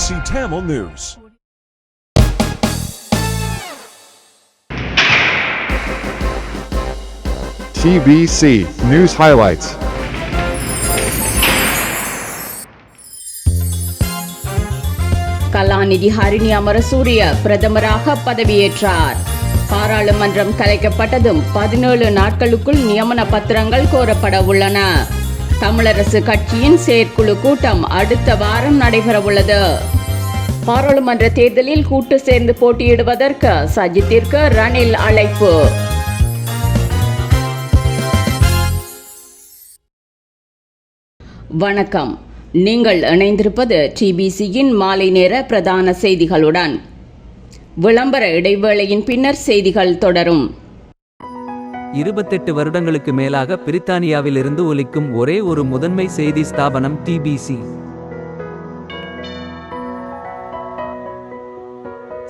TBC Tamil News. TBC News Highlights. கலாநிதி ஹரிணி அமரசூரிய பிரதமராக பதவியேற்றார். பாராளுமன்றம் கலைக்கப்பட்டதும் 17 நாட்களுக்குள் நியமன பத்திரங்கள் கோரப்பட உள்ளன. தமிழரசு கட்சியின் செயற்குழு கூட்டம் அடுத்த வாரம் நடைபெறவுள்ளது. பாராளுமன்ற தேர்தலில் கூட்டு சேர்ந்து போட்டியிடுவதற்கு சஜித்திற்கு ரணில் அழைப்பு. வணக்கம். நீங்கள் இணைந்திருப்பது டிபிசியின் மாலை நேர பிரதான செய்திகளுடன். விளம்பர இடைவேளையின் பின்னர் செய்திகள் தொடரும். 28 வருடங்களுக்கு மேலாக பிரித்தானியாவில் இருந்து ஒலிக்கும் ஒரே ஒரு முதன்மை செய்தி ஸ்தாபனம் டிபிசி.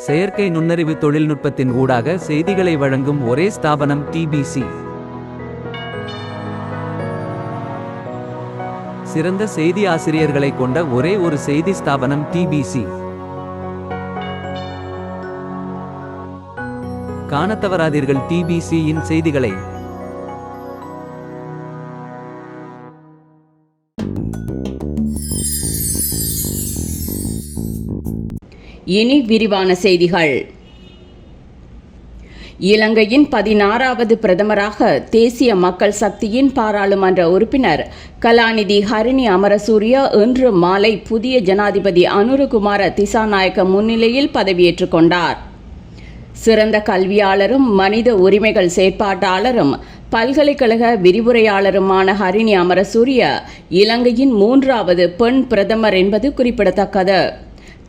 செயற்கை நுண்ணறிவு தொழில்நுட்பத்தின் ஊடாக செய்திகளை வழங்கும் ஒரே ஸ்தாபனம் டிபிசி. சிறந்த செய்தி ஆசிரியர்களை கொண்ட ஒரே ஒரு செய்தி ஸ்தாபனம் டிபிசி. காணத் தவறாதீர்கள் டிபிசியின் செய்திகளை. இனி விரிவான செய்திகள். இலங்கையின் 16வது பிரதமராக தேசிய மக்கள் சக்தியின் பாராளுமன்ற உறுப்பினர் கலாநிதி ஹரிணி அமரசூரிய இன்று மாலை புதிய ஜனாதிபதி அனுரகுமார திசாநாயக்க முன்னிலையில் பதவியேற்றுக் கொண்டார். சிறந்த கல்வியாளரும் மனித உரிமைகள் செயற்பாட்டாளரும் பல்கலைக்கழக விரிவுரையாளருமான ஹரிணி அமரசூரிய இலங்கையின் 3வது பெண் பிரதமர் என்பது குறிப்பிடத்தக்கது.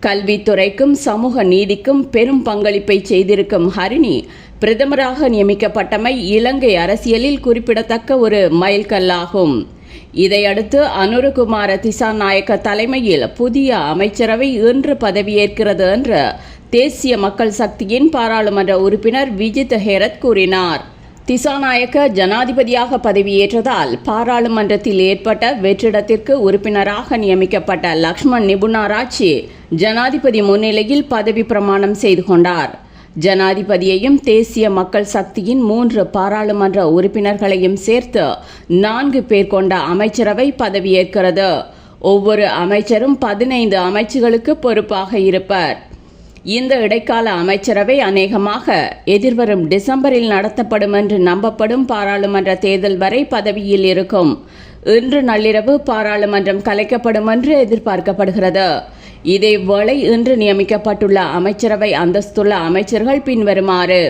கல்வித்துறைக்கும் சமூக நீதிக்கும் பெரும் பங்களிப்பை செய்திருக்கும் ஹரிணி பிரதமராக நியமிக்கப்பட்டமை இலங்கை அரசியலில் குறிப்பிடத்தக்க ஒரு மைல்கல்லாகும். இதையடுத்து அனுரகுமார திசாநாயக்க தலைமையில் புதிய அமைச்சரவை இன்று பதவியேற்கிறது என்று தேசிய மக்கள் சக்தியின் பாராளுமன்ற உறுப்பினர் விஜித் ஹேரத் கூறினார். திசாநாயக்க ஜனாதிபதியாக பதவியேற்றதால் பாராளுமன்றத்தில் ஏற்பட்ட வெற்றிடத்திற்கு உறுப்பினராக நியமிக்கப்பட்ட லக்ஷ்மண் நிபுணராட்சி ஜனாதிபதி முன்னிலையில் பதவி பிரமாணம் செய்து கொண்டார். ஜனாதிபதியையும் தேசிய மக்கள் சக்தியின் 3 பாராளுமன்ற உறுப்பினர்களையும் சேர்த்து 4 பேர் கொண்ட அமைச்சரவை பதவியேற்கிறது. ஒவ்வொரு அமைச்சரும் 15 அமைச்சுகளுக்கு பொறுப்பாக இருப்பர். இந்த இடைக்கால அமைச்சரவை அநேகமாக எதிர்வரும் டிசம்பரில் நடத்தப்படும் என்று நம்பப்படும் பாராளுமன்ற தேர்தல் வரை பதவியில் இருக்கும். இன்று நள்ளிரவு பாராளுமன்றம் கலைக்கப்படும் என்று எதிர்பார்க்கப்படுகிறது. இதேவேளை இன்று நியமிக்கப்பட்டுள்ள அமைச்சரவை அந்தஸ்துள்ள அமைச்சர்கள் பின்வருமாறு: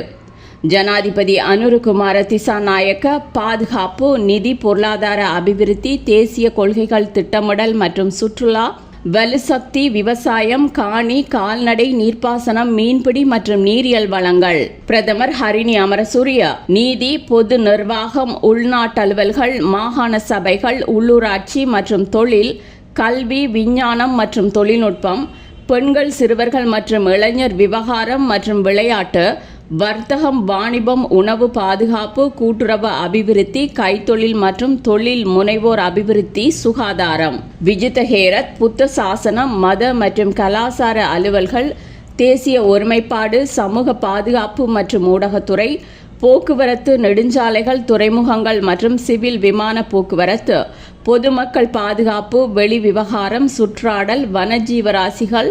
ஜனாதிபதி அனுரகுமார திசாநாயக்க பாதுகாப்பு, நிதி, பொருளாதார அபிவிருத்தி, தேசிய கொள்கைகள், திட்டமிடல் மற்றும் சுற்றுலா, வலுசக்தி, விவசாயம், காணி, கால்நடை, நீர்ப்பாசனம், மீன்பிடி மற்றும் நீரியல் வளங்கள். பிரதமர் ஹரிணி அமரசூரிய நீதி, பொது நிர்வாகம், உள்நாட்டலுவல்கள், மாகாண சபைகள், உள்ளூராட்சி மற்றும் தொழில், கல்வி, விஞ்ஞானம் மற்றும் தொழில்நுட்பம், பெண்கள், சிறுவர்கள் மற்றும் இளைஞர் விவகாரம் மற்றும் விளையாட்டு, வர்த்தகம், வாணிபம், உணவு பாதுகாப்பு, கூட்டுறவு அபிவிருத்தி, கைத்தொழில் மற்றும் தொழில் முனைவோர் அபிவிருத்தி, சுகாதாரம். விஜித் ஹேரத் புத்த சாசனம், மத மற்றும் கலாசார அலுவல்கள், தேசிய ஒருமைப்பாடு, சமூக பாதுகாப்பு மற்றும் ஊடகத்துறை, போக்குவரத்து, நெடுஞ்சாலைகள், துறைமுகங்கள் மற்றும் சிவில் விமான போக்குவரத்து, பொதுமக்கள் பாதுகாப்பு, வெளி விவகாரம், சுற்றாடல், வனஜீவராசிகள்,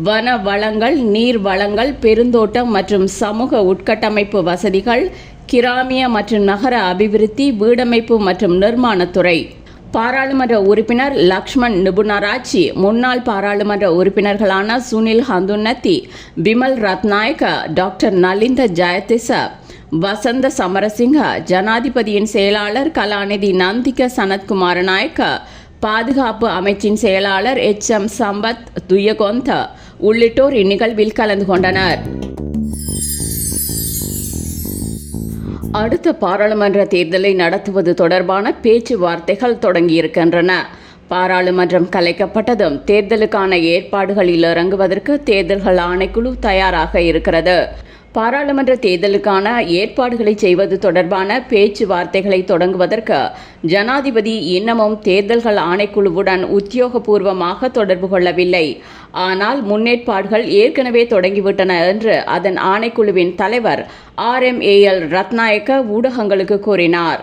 வன வளங்கள், நீர் வளங்கள், பெருந்தோட்டம் மற்றும் சமூக உட்கட்டமைப்பு வசதிகள், கிராமிய மற்றும் நகர அபிவிருத்தி, வீடமைப்பு மற்றும் நிர்மாணத்துறை. பாராளுமன்ற உறுப்பினர் லக்ஷ்மண் நிபுணராட்சி, முன்னாள் பாராளுமன்ற உறுப்பினர்களான சுனில் ஹந்துன்னத்தி, பிமல் ரத்நாயக்க, டாக்டர் நலிந்த ஜெயதிச, வசந்த சமரசிங்க, ஜனாதிபதியின் செயலாளர் கலாநிதி நந்திக சனத்குமார நாயக்க, பாதுகாப்பு அமைச்சின் செயலாளர் HM சம்பத் துயகொந்த உள்ளிட்டோர் இந்நிகழ்வில் கலந்து கொண்டனர். அடுத்த பாராளுமன்ற தேர்தலை நடத்துவது தொடர்பான பேச்சுவார்த்தைகள் தொடங்கியிருக்கின்றன. பாராளுமன்றம் கலைக்கப்பட்டதும் தேர்தலுக்கான ஏற்பாடுகளில் இறங்குவதற்கு தேர்தல்கள் ஆணைக்குழு தயாராக இருக்கிறது. பாராளுமன்ற தேர்தலுக்கான ஏற்பாடுகளை செய்வது தொடர்பான பேச்சுவார்த்தைகளை தொடங்குவதற்கு ஜனாதிபதி இன்னமும் தேர்தல்கள் ஆணைக்குழுவுடன் உத்தியோகபூர்வமாக தொடர்பு கொள்ளவில்லை. ஆனால் முன்னேற்பாடுகள் ஏற்கனவே தொடங்கிவிட்டன என்று அதன் ஆணைக்குழுவின் தலைவர் RMAL ரத்நாயக்க ஊடகங்களுக்கு கூறினார்.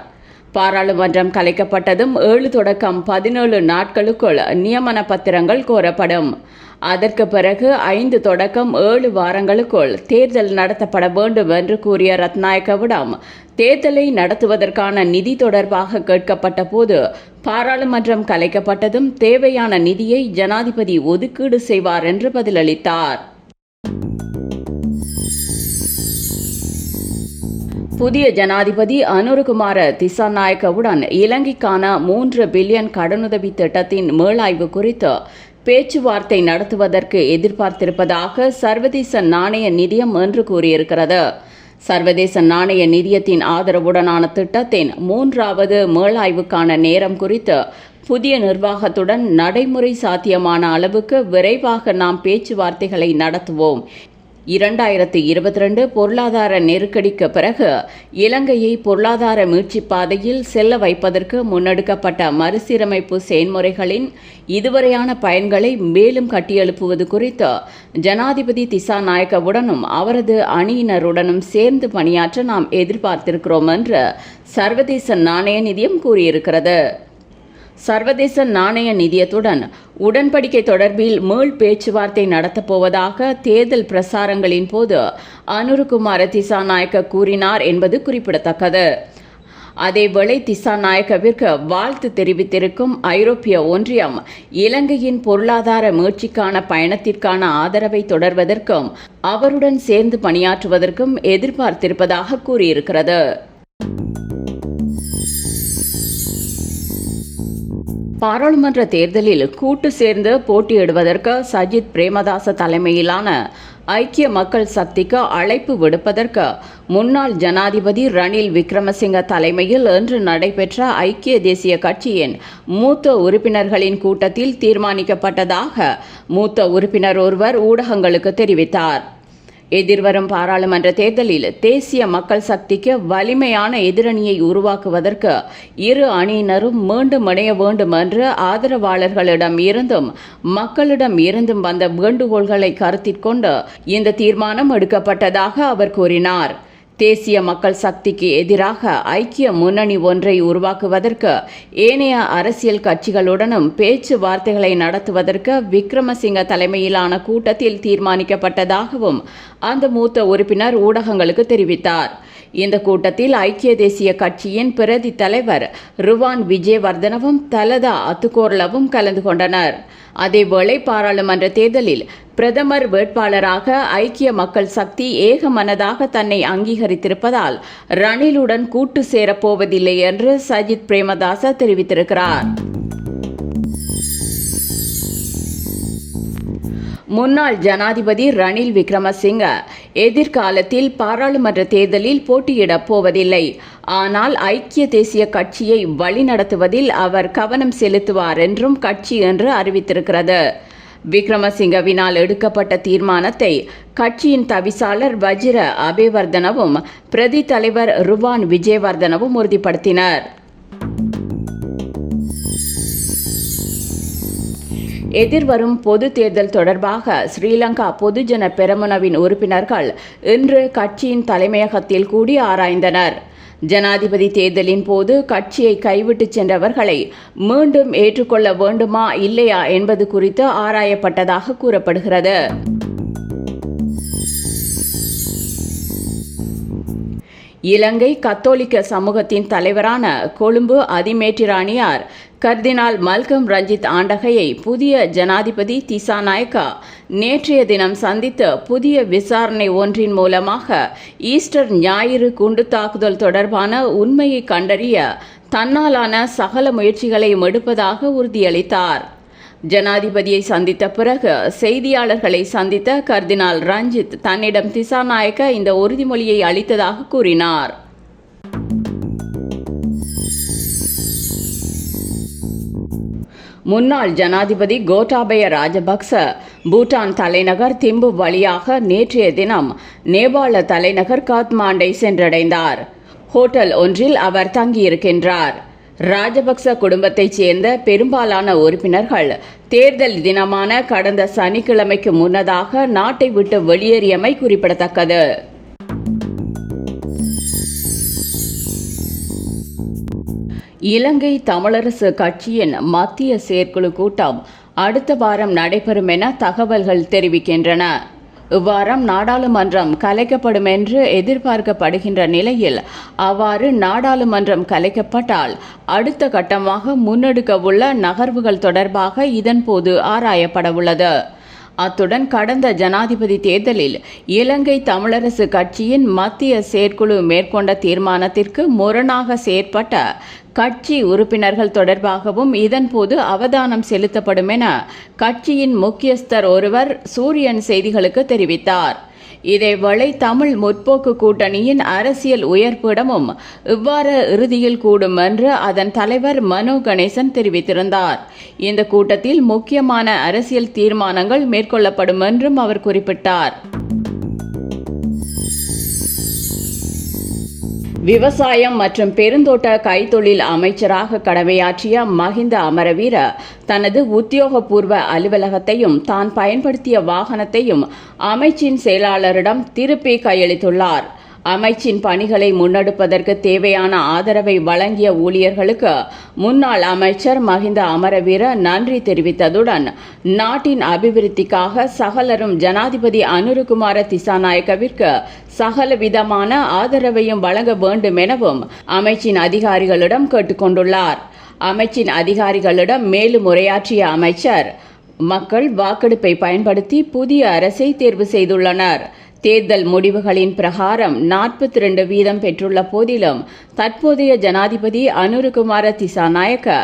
பாராளுமன்றம் கலைக்கப்பட்டதும் 7 தொடக்கம் 17 நாட்களுக்குள் நியமன பத்திரங்கள் கோரப்படும். அதற்கு பிறகு 5 தொடக்கம் 7 வாரங்களுக்குள் தேர்தல் நடத்தப்பட வேண்டும் என்று கூறிய ரத்நாயக்கவிடம் தேர்தலை நடத்துவதற்கான நிதி தொடர்பாக கேட்கப்பட்ட போது பாராளுமன்றம் கலைக்கப்பட்டதும் தேவையான நிதியை ஜனாதிபதி ஒதுக்கீடு செய்வார் என்று பதிலளித்தார். புதிய ஜனாதிபதி அனுரகுமார திசாநாயக்கவுடன் இலங்கைக்கான 3 பில்லியன் கடனுதவி திட்டத்தின் மீளாய்வு குறித்து பேச்சுவார்த்தை நடத்துவதற்கு எதிர்பார்த்திருப்பதாக சர்வதேச நாணய நிதியம் என்று கூறியிருக்கிறது. சர்வதேச நாணய நிதியத்தின் ஆதரவுடனான திட்டத்தின் 3வது மீளாய்வுக்கான நேரம் குறித்து புதிய நிர்வாகத்துடன் நடைமுறை சாத்தியமான அளவுக்கு விரைவாக நாம் பேச்சுவார்த்தைகளை நடத்துவோம். 2022 பொருளாதார நெருக்கடிக்கு பிறகு இலங்கையை பொருளாதார மீட்சி பாதையில் செல்ல வைப்பதற்கு முன்னெடுக்கப்பட்ட மறுசீரமைப்பு செயல்முறைகளின் இதுவரையான பயன்களை மேலும் கட்டியெழுப்புவது குறித்து ஜனாதிபதி திசாநாயக்கவுடனும் அவரது அணியினருடனும் சேர்ந்து பணியாற்ற நாம் எதிர்பார்த்திருக்கிறோம் என்று சர்வதேச நாணய நிதியம் கூறியிருக்கிறது. சர்வதேச நாணய நிதியத்துடன் உடன்படிக்கை தொடர்பில் மீள் பேச்சுவார்த்தை நடத்தப்போவதாக தேர்தல் பிரசாரங்களின் போது அனுரகுமார திசாநாயக்க கூறினார் என்பது குறிப்பிடத்தக்கது. அதேவேளை திசாநாயக்கவிற்கு வாழ்த்து தெரிவித்திருக்கும் ஐரோப்பிய ஒன்றியம் இலங்கையின் பொருளாதார மீட்சிக்கான பயணத்திற்கான ஆதரவை தொடர்வதற்கும் அவருடன் சேர்ந்து பணியாற்றுவதற்கும் எதிர்பார்த்திருப்பதாக கூறியிருக்கிறது. பாராளுமன்ற தேர்தலில் கூட்டு சேர்ந்து போட்டியிடுவதற்கு சஜித் பிரேமதாச தலைமையிலான ஐக்கிய மக்கள் சக்திக்கு அழைப்பு விடுப்பதற்கு முன்னாள் ஜனாதிபதி ரணில் விக்ரமசிங்க தலைமையில் இன்று நடைபெற்ற ஐக்கிய தேசிய கட்சியின் மூத்த உறுப்பினர்களின் கூட்டத்தில் தீர்மானிக்கப்பட்டதாக மூத்த உறுப்பினர் ஒருவர் ஊடகங்களுக்கு தெரிவித்தார். எதிர்வரும் பாராளுமன்ற தேர்தலில் தேசிய மக்கள் சக்திக்கு வலிமையான எதிரணியை உருவாக்குவதற்கு இரு அணியினரும் மீண்டும் இணைய வேண்டும் என்று ஆதரவாளர்களிடம் இருந்தும் மக்களிடம் இருந்தும் வந்த வேண்டுகோள்களை கருத்திற்கொண்டு இந்த தீர்மானம் எடுக்கப்பட்டதாக அவர் கூறினார். தேசிய மக்கள் சக்திக்கு எதிராக ஐக்கிய முன்னணி ஒன்றை உருவாக்குவதற்கு ஏனைய அரசியல் கட்சிகளுடனும் பேச்சுவார்த்தைகளை நடத்துவதற்கு விக்ரமசிங்க தலைமையிலான கூட்டத்தில் தீர்மானிக்கப்பட்டதாகவும் அந்த மூத்த உறுப்பினர் ஊடகங்களுக்கு தெரிவித்தார். இந்த கூட்டத்தில் ஐக்கிய தேசிய கட்சியின் பிரதி தலைவர் ருவான் விஜயவர்தனவும் தலதா அத்துக்கோர்லவும் கலந்து கொண்டனர். அதேவேளை பாராளுமன்ற தேர்தலில் பிரதமர் வேட்பாளராக ஐக்கிய மக்கள் சக்தி ஏகமனதாக தன்னை அங்கீகரித்திருப்பதால் ரணிலுடன் கூட்டு சேரப்போவதில்லை என்று சஜித் பிரேமதாச தெரிவித்திருக்கிறார். முன்னாள் ஜனாதிபதி ரணில் விக்ரமசிங்க எதிர்காலத்தில் பாராளுமன்ற தேர்தலில் போட்டியிடப் போவதில்லை. ஆனால் ஐக்கிய தேசிய கட்சியை வழிநடத்துவதில் அவர் கவனம் செலுத்துவார் என்றும் கட்சி என்று அறிவித்திருக்கிறது. விக்ரமசிங்கவினால் எடுக்கப்பட்ட தீர்மானத்தை கட்சியின் தவிசாளர் வஜிர அபேவர்தனவும் பிரதி தலைவர் ருவான் விஜயவர்தனவும் உறுதிப்படுத்தினர். எதிர்வரும் பொது தேர்தல் தொடர்பாக ஸ்ரீலங்கா பொதுஜன பெரமுனவின் உறுப்பினர்கள் இன்று கட்சியின் தலைமையகத்தில் கூடி ஆராய்ந்தனர். ஜனாதிபதி தேர்தலின் போது கட்சியை கைவிட்டு சென்றவர்களை மீண்டும் ஏற்றுக்கொள்ள வேண்டுமா இல்லையா என்பது குறித்து ஆராயப்பட்டதாக கூறப்படுகிறது. இலங்கை கத்தோலிக்க சமூகத்தின் தலைவரான கொழும்பு அதிமேற்றிராணியார் கர்தினால் மல்கம் ரஞ்சித் ஆண்டகையை புதிய ஜனாதிபதி திசாநாயக்கா நேற்றைய தினம் சந்தித்து புதிய விசாரணை ஒன்றின் மூலமாக ஈஸ்டர் ஞாயிறு குண்டு தாக்குதல் தொடர்பான உண்மையை கண்டறிய தன்னாலான சகல முயற்சிகளை எடுப்பதாக உறுதியளித்தார். ஜனாதிபதியை சந்தித்த பிறகு செய்தியாளர்களை சந்தித்த கர்தினால் ரஞ்சித் தன்னிடம் திசாநாயக்க இந்த உறுதிமொழியை அளித்ததாக கூறினார். முன்னாள் ஜனாதிபதி கோட்டாபய ராஜபக்ச பூட்டான் தலைநகர் திம்பு வழியாக நேற்றைய தினம் நேபாள தலைநகர் காத்மாண்டை சென்றடைந்தார். ஹோட்டல் ஒன்றில் அவர் தங்கியிருக்கின்றார். ராஜபக்ச குடும்பத்தைச் சேர்ந்த பெரும்பாலான உறுப்பினர்கள் தேர்தல் தினமான கடந்த சனிக்கிழமைக்கு முன்னதாக நாட்டை விட்டு வெளியேறியமை குறிப்பிடத்தக்கது. இலங்கை தமிழரசு கட்சியின் மத்திய செயற்குழு கூட்டம் அடுத்த வாரம் நடைபெறும் என தகவல்கள் தெரிவிக்கின்றன. இவ்வாரம் நாடாளுமன்றம் கலைக்கப்படும் என்று எதிர்பார்க்கப்படுகின்ற நிலையில் அவ்வாறு நாடாளுமன்றம் கலைக்கப்பட்டால் அடுத்த கட்டமாக முன்னெடுக்கவுள்ள நகர்வுகள் தொடர்பாக இதன்போது ஆராயப்படவுள்ளது. அத்துடன் கடந்த ஜனாதிபதி தேர்தலில் இலங்கை தமிழரசு கட்சியின் மத்திய செயற்குழு மேற்கொண்ட தீர்மானத்திற்கு முரணாக செயற்பட்ட கட்சி உறுப்பினர்கள் தொடர்பாகவும் இதன்போது அவதானம் செலுத்தப்படும் என கட்சியின் முக்கியஸ்தர் ஒருவர் சூரியன் செய்திகளுக்கு தெரிவித்தார். இதேவேளை தமிழ் முற்போக்கு கூட்டணியின் அரசியல் உயர்ப்பிடமும் இவ்வாறு இறுதியில் கூடும் என்று அதன் தலைவர் மனோ கணேசன் தெரிவித்திருந்தார். இந்த கூட்டத்தில் முக்கியமான அரசியல் தீர்மானங்கள் மேற்கொள்ளப்படும் என்றும் அவர் குறிப்பிட்டார். விவசாயம் மற்றும் பெருந்தோட்ட கைத்தொழில் அமைச்சராக கடமையாற்றிய மஹிந்த அமரவீர தனது உத்தியோகபூர்வ அலுவலகத்தையும் தான் பயன்படுத்திய வாகனத்தையும் அமைச்சின் செயலாளரிடம் திருப்பி கையளித்துள்ளார். அமைச்சின் பணிகளை முன்னெடுப்பதற்கு தேவையான ஆதரவை வழங்கிய ஊழியர்களுக்கு முன்னாள் அமைச்சர் மஹிந்த அமரவீர நன்றி தெரிவித்ததுடன் நாட்டின் அபிவிருத்திக்காக சகலரும் ஜனாதிபதி அனுரகுமார திசாநாயக்கவிற்கு சகல விதமான ஆதரவையும் வழங்க வேண்டும் எனவும் அமைச்சின் அதிகாரிகளிடம் கேட்டுக்கொண்டுள்ளார். அமைச்சின் அதிகாரிகளிடம் மேலும் உரையாற்றிய அமைச்சர், மக்கள் வாக்கெடுப்பை பயன்படுத்தி புதிய அரசை தேர்வு செய்துள்ளனர். தேர்தல் முடிவுகளின் பிரகாரம் 42% பெற்றுள்ள போதிலும் தற்போதைய ஜனாதிபதி அனுரகுமார திசாநாயக்க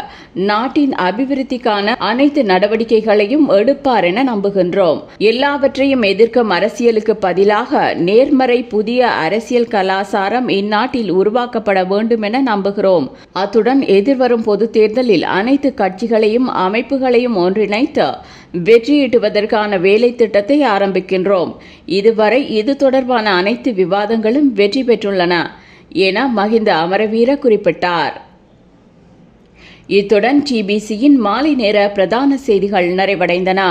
நாட்டின் அபிவிருத்திக்கான அனைத்து நடவடிக்கைகளையும் எடுப்பார் என நம்புகின்றோம். எல்லாவற்றையும் எதிர்க்கும் அரசியலுக்கு பதிலாக நேர்மறை புதிய அரசியல் கலாசாரம் இந்நாட்டில் உருவாக்கப்பட வேண்டும் என நம்புகிறோம். அத்துடன் எதிர்வரும் பொது தேர்தலில் அனைத்து கட்சிகளையும் அமைப்புகளையும் ஒன்றிணைத்து வெற்றியீட்டுவதற்கான வேலை திட்டத்தை ஆரம்பிக்கின்றோம். இதுவரை இது தொடர்பான அனைத்து விவாதங்களும் வெற்றி பெற்றுள்ளன என மஹிந்த அமரவீர குறிப்பிட்டார். இத்துடன் டிபிசியின் மாலை நேர பிரதான செய்திகள் நிறைவடைந்தன.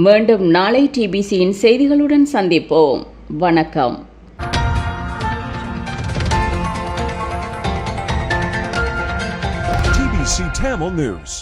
மீண்டும் நாளை டிபிசியின் செய்திகளுடன் சந்திப்போம். வணக்கம். TBC Tamil News.